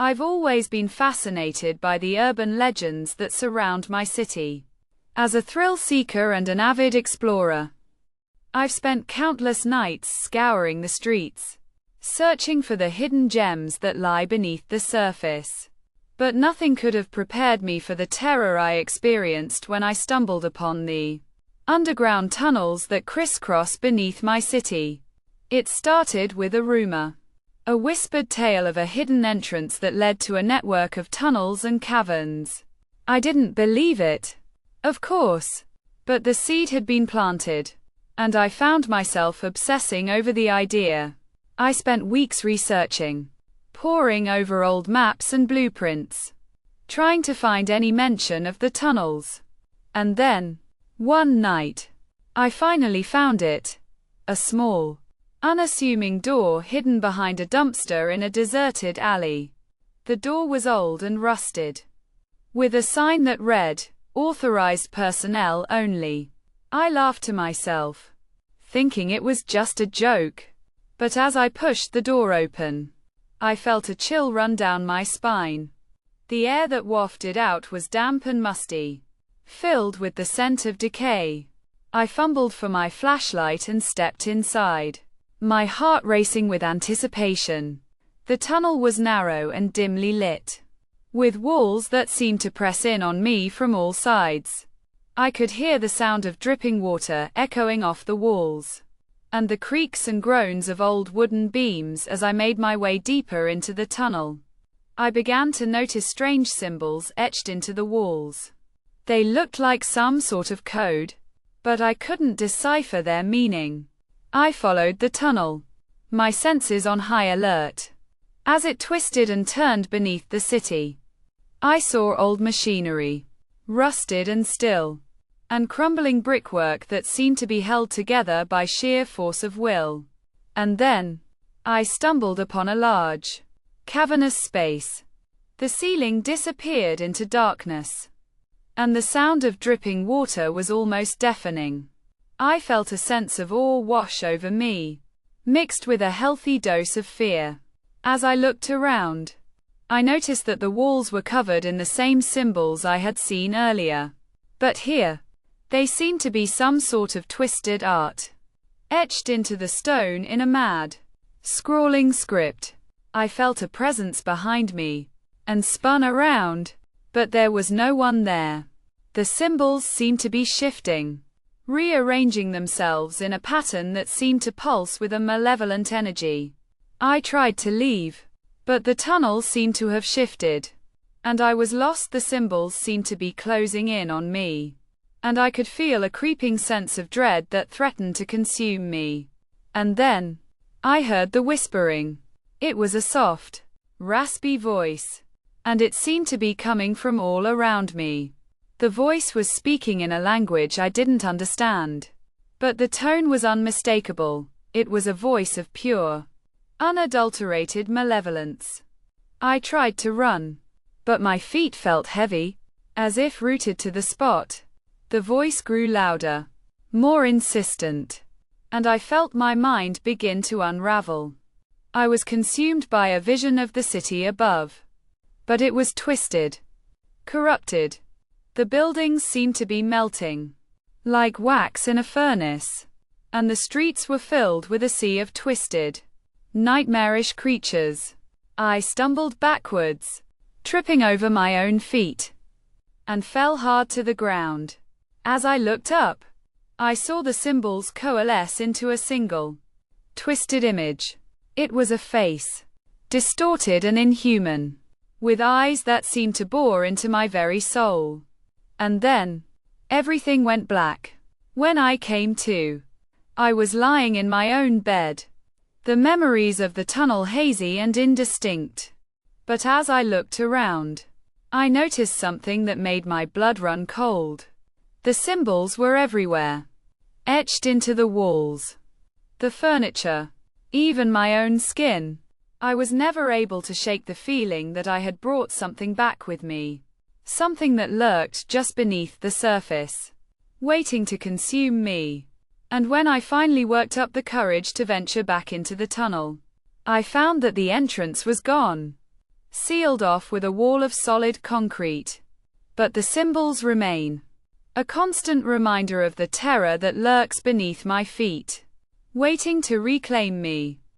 I've always been fascinated by the urban legends that surround my city. As a thrill seeker and an avid explorer, I've spent countless nights scouring the streets, searching for the hidden gems that lie beneath the surface. But nothing could have prepared me for the terror I experienced when I stumbled upon the underground tunnels that crisscross beneath my city. It started with a rumor, a whispered tale of a hidden entrance that led to a network of tunnels and caverns. I didn't believe it, of course, but the seed had been planted, and I found myself obsessing over the idea. I spent weeks researching, poring over old maps and blueprints, trying to find any mention of the tunnels. And then, one night, I finally found it. A small, unassuming door hidden behind a dumpster in a deserted alley. The door was old and rusted, with a sign that read, "Authorized personnel only." I laughed to myself, thinking it was just a joke. But as I pushed the door open, I felt a chill run down my spine. The air that wafted out was damp and musty, filled with the scent of decay. I fumbled for my flashlight and stepped inside, my heart racing with anticipation. The tunnel was narrow and dimly lit, with walls that seemed to press in on me from all sides. I could hear the sound of dripping water echoing off the walls, and the creaks and groans of old wooden beams as I made my way deeper into the tunnel. I began to notice strange symbols etched into the walls. They looked like some sort of code, but I couldn't decipher their meaning. I followed the tunnel, my senses on high alert. As it twisted and turned beneath the city, I saw old machinery, rusted and still, and crumbling brickwork that seemed to be held together by sheer force of will. And then, I stumbled upon a large, cavernous space. The ceiling disappeared into darkness, and the sound of dripping water was almost deafening. I felt a sense of awe wash over me, mixed with a healthy dose of fear. As I looked around, I noticed that the walls were covered in the same symbols I had seen earlier. But here, they seemed to be some sort of twisted art, etched into the stone in a mad, scrawling script. I felt a presence behind me, and spun around, but there was no one there. The symbols seemed to be shifting, rearranging themselves in a pattern that seemed to pulse with a malevolent energy. I tried to leave, but the tunnel seemed to have shifted, and I was lost. The symbols seemed to be closing in on me, and I could feel a creeping sense of dread that threatened to consume me. And then, I heard the whispering. It was a soft, raspy voice, and it seemed to be coming from all around me. The voice was speaking in a language I didn't understand, but the tone was unmistakable. It was a voice of pure, unadulterated malevolence. I tried to run, but my feet felt heavy, as if rooted to the spot. The voice grew louder, more insistent, and I felt my mind begin to unravel. I was consumed by a vision of the city above, but it was twisted, corrupted. The buildings seemed to be melting, like wax in a furnace, and the streets were filled with a sea of twisted, nightmarish creatures. I stumbled backwards, tripping over my own feet, and fell hard to the ground. As I looked up, I saw the symbols coalesce into a single, twisted image. It was a face, distorted and inhuman, with eyes that seemed to bore into my very soul. And then, everything went black. When I came to, I was lying in my own bed, the memories of the tunnel hazy and indistinct. But as I looked around, I noticed something that made my blood run cold. The symbols were everywhere, etched into the walls, the furniture, even my own skin. I was never able to shake the feeling that I had brought something back with me, something that lurked just beneath the surface, waiting to consume me. And when I finally worked up the courage to venture back into the tunnel, I found that the entrance was gone. sealed off with a wall of solid concrete. But the symbols remain, a constant reminder of the terror that lurks beneath my feet, waiting to reclaim me.